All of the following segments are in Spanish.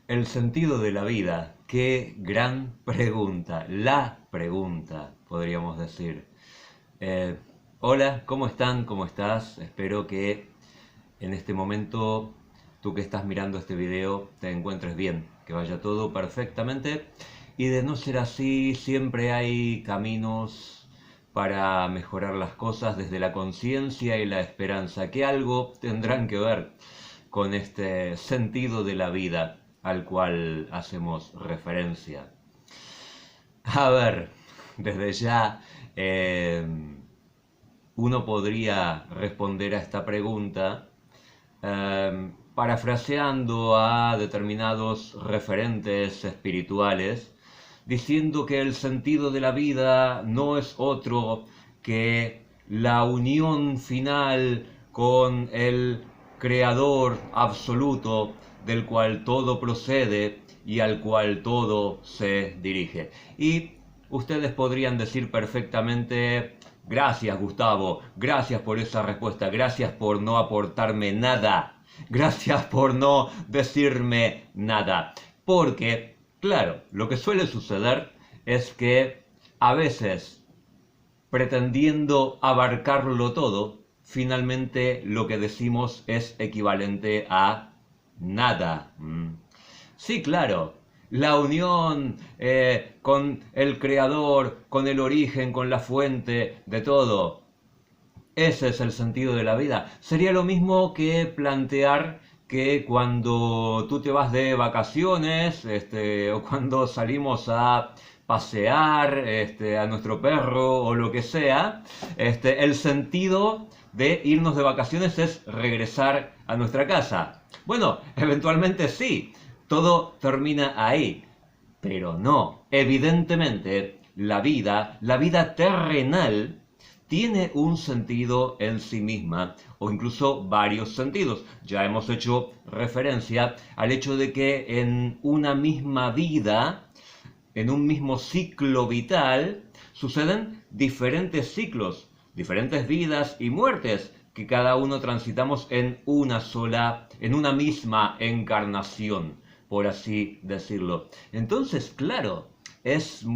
El sentido de la vida. Qué gran pregunta. La pregunta, podríamos decir. Eh, Hola, ¿cómo están? ¿Cómo estás? Espero que en este momento, tú que estás mirando este video, te encuentres bien, que vaya todo perfectamente. Y de no ser así, siempre hay caminos para mejorar las cosas desde la conciencia y la esperanza, que algo tendrán que ver con este sentido de la vida al cual hacemos referencia. A ver, desde ya uno podría responder a esta pregunta parafraseando a determinados referentes espirituales, diciendo que el sentido de la vida no es otro que la unión final con el Creador absoluto del cual todo procede y al cual todo se dirige. Y ustedes podrían decir perfectamente: gracias, Gustavo, gracias por esa respuesta, gracias por no aportarme nada, gracias por no decirme nada. Porque, claro, lo que suele suceder es que a veces, pretendiendo abarcarlo todo, finalmente lo que decimos es equivalente a nada. Sí, claro. La unión con el creador, con el origen, con la fuente de todo. Ese es el sentido de la vida. Sería lo mismo que plantear que cuando tú te vas de vacaciones, o cuando salimos a pasear, a nuestro perro o lo que sea, el sentido de irnos de vacaciones es regresar a nuestra casa. Bueno, eventualmente sí, todo termina ahí, pero no. Evidentemente, la vida terrenal, tiene un sentido en sí misma, o incluso varios sentidos. Ya hemos hecho referencia al hecho de que en una misma vida, en un mismo ciclo vital, suceden diferentes ciclos, diferentes vidas y muertes, que cada uno transitamos en en una misma encarnación, por así decirlo. Entonces, claro, es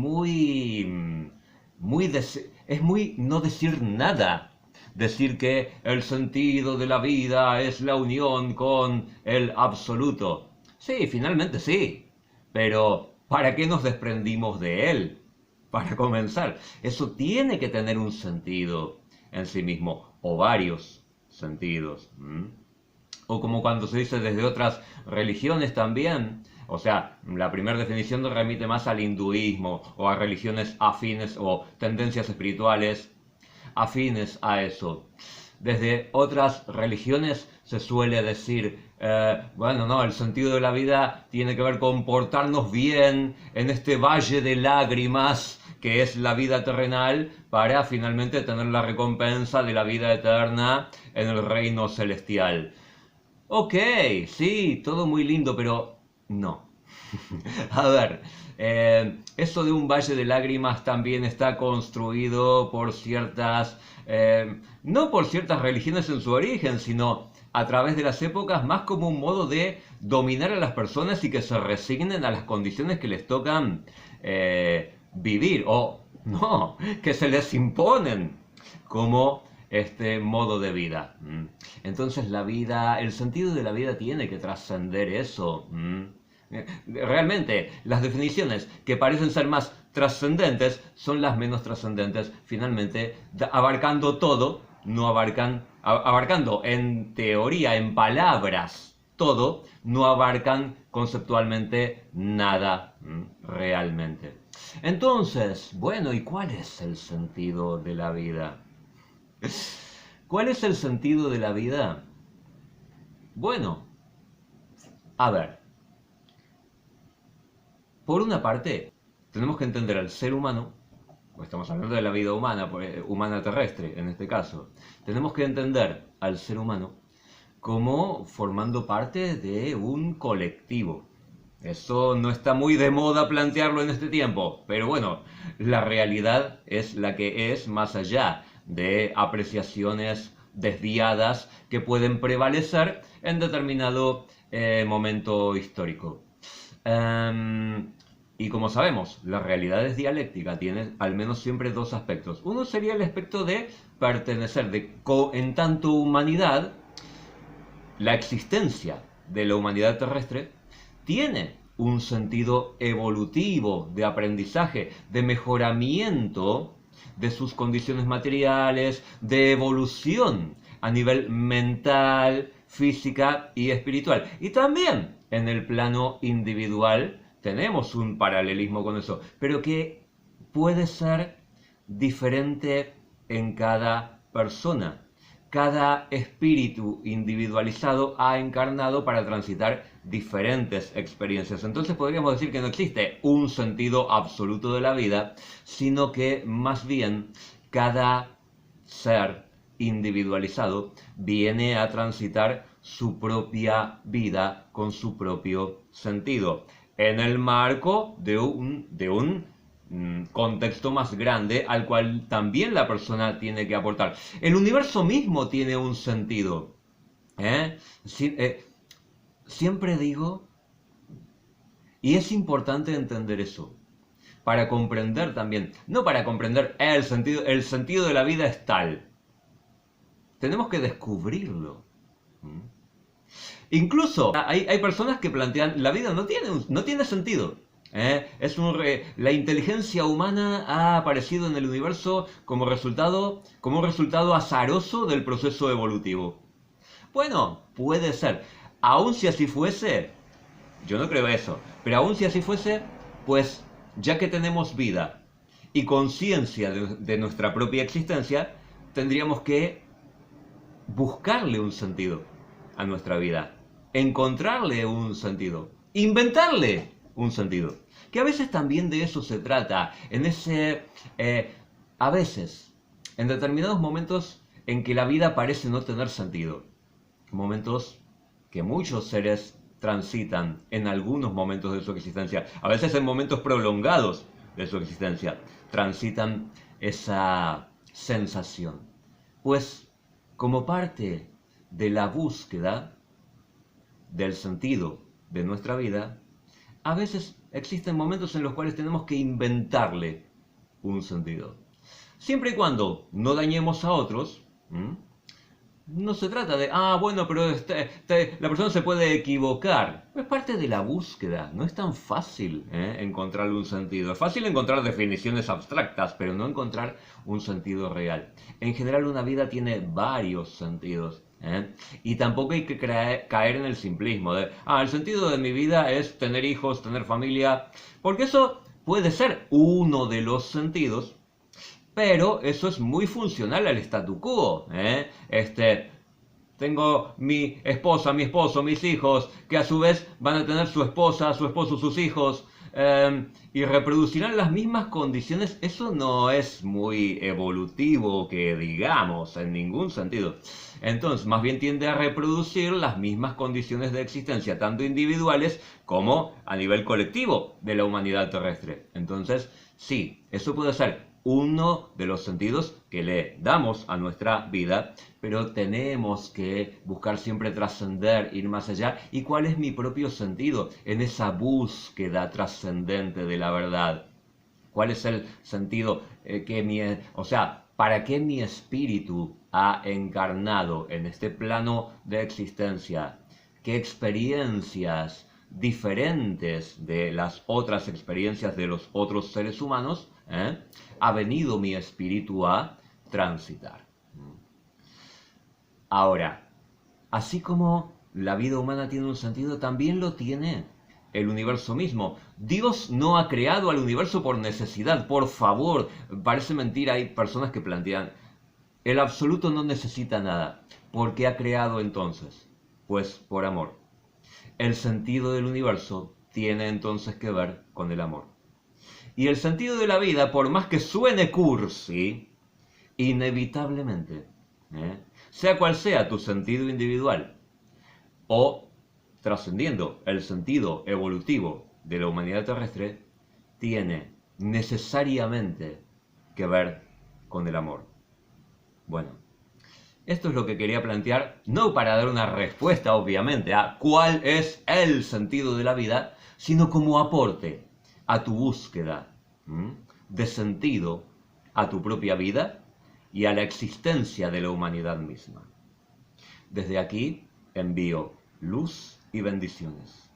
es muy no decir nada. Decir que el sentido de la vida es la unión con el absoluto. Sí, finalmente sí. Pero ¿para qué nos desprendimos de él? Para comenzar, eso tiene que tener un sentido en sí mismo, o varios sentidos. O como cuando se dice desde otras religiones también. O sea, la primera definición remite más al hinduismo o a religiones afines o tendencias espirituales afines a eso. Desde otras religiones se suele decir, bueno, no, el sentido de la vida tiene que ver con portarnos bien en este valle de lágrimas que es la vida terrenal para finalmente tener la recompensa de la vida eterna en el reino celestial. Ok, sí, todo muy lindo, pero no. A ver, eso de un valle de lágrimas también está construido por no por ciertas religiones en su origen, sino a través de las épocas más como un modo de dominar a las personas y que se resignen a las condiciones que les tocan vivir, o no, que se les imponen como este modo de vida. Entonces la vida, el sentido de la vida tiene que trascender eso. Realmente, las definiciones que parecen ser más trascendentes son las menos trascendentes. Finalmente, abarcando todo, no abarcando en teoría, en palabras, todo, no abarcan conceptualmente nada realmente. Entonces, bueno, ¿y cuál es el sentido de la vida? ¿Cuál es el sentido de la vida? Bueno, a ver, por una parte, tenemos que entender al ser humano, pues estamos hablando de la vida humana, humana terrestre en este caso, tenemos que entender al ser humano como formando parte de un colectivo. Eso no está muy de moda plantearlo en este tiempo, pero bueno, la realidad es la que es, más allá de apreciaciones desviadas que pueden prevalecer en determinado momento histórico. Y como sabemos, la realidad es dialéctica, tiene al menos siempre dos aspectos. Uno sería el aspecto de pertenecer, en tanto humanidad, la existencia de la humanidad terrestre tiene un sentido evolutivo, de aprendizaje, de mejoramiento de sus condiciones materiales, de evolución a nivel mental, física y espiritual. Y también en el plano individual tenemos un paralelismo con eso, pero que puede ser diferente en cada persona. Cada espíritu individualizado ha encarnado para transitar diferentes experiencias. Entonces podríamos decir que no existe un sentido absoluto de la vida, sino que más bien cada ser individualizado viene a transitar su propia vida con su propio sentido, en el marco de un contexto más grande al cual también la persona tiene que aportar. El universo mismo tiene un sentido. Siempre digo, y es importante entender eso, para comprender también, no para comprender el sentido de la vida es tal. Tenemos que descubrirlo. Incluso hay personas que plantean, la vida no tiene sentido. La inteligencia humana ha aparecido en el universo como un resultado azaroso del proceso evolutivo. Bueno, puede ser. Aun si así fuese, yo no creo eso, pero aun si así fuese, pues ya que tenemos vida y conciencia de nuestra propia existencia, tendríamos que buscarle un sentido a nuestra vida, encontrarle un sentido, inventarle un sentido. Que a veces también de eso se trata, a veces, en determinados momentos en que la vida parece no tener sentido, momentos que muchos seres transitan en algunos momentos de su existencia, a veces en momentos prolongados de su existencia, transitan esa sensación. Pues como parte de la búsqueda del sentido de nuestra vida, a veces existen momentos en los cuales tenemos que inventarle un sentido. Siempre y cuando no dañemos a otros, no se trata de, bueno, pero la persona se puede equivocar. Es parte de la búsqueda. No es tan fácil encontrarle un sentido. Es fácil encontrar definiciones abstractas, pero no encontrar un sentido real. En general, una vida tiene varios sentidos. Y tampoco hay que caer en el simplismo de, el sentido de mi vida es tener hijos, tener familia. Porque eso puede ser uno de los sentidos, pero eso es muy funcional al statu quo. Tengo mi esposa, mi esposo, mis hijos, que a su vez van a tener su esposa, su esposo, sus hijos, y reproducirán las mismas condiciones. Eso no es muy evolutivo, que digamos, en ningún sentido. Entonces, más bien tiende a reproducir las mismas condiciones de existencia, tanto individuales como a nivel colectivo de la humanidad terrestre. Entonces, sí, eso puede ser uno de los sentidos que le damos a nuestra vida, pero tenemos que buscar siempre trascender, ir más allá. ¿Y cuál es mi propio sentido en esa búsqueda trascendente de la verdad? ¿Cuál es el sentido para qué mi espíritu ha encarnado en este plano de existencia? ¿Qué experiencias diferentes de las otras experiencias de los otros seres humanos ha venido mi espíritu a transitar? Ahora, así como la vida humana tiene un sentido, también lo tiene el universo mismo. Dios no ha creado al universo por necesidad, por favor. Parece mentira, hay personas que plantean, el absoluto no necesita nada. ¿Por qué ha creado entonces? Pues por amor. El sentido del universo tiene entonces que ver con el amor. Y el sentido de la vida, por más que suene cursi, inevitablemente, sea cual sea tu sentido individual, o trascendiendo el sentido evolutivo de la humanidad terrestre, tiene necesariamente que ver con el amor. Bueno, esto es lo que quería plantear, no para dar una respuesta, obviamente, a cuál es el sentido de la vida, sino como aporte a tu búsqueda de sentido a tu propia vida y a la existencia de la humanidad misma. Desde aquí envío luz y bendiciones.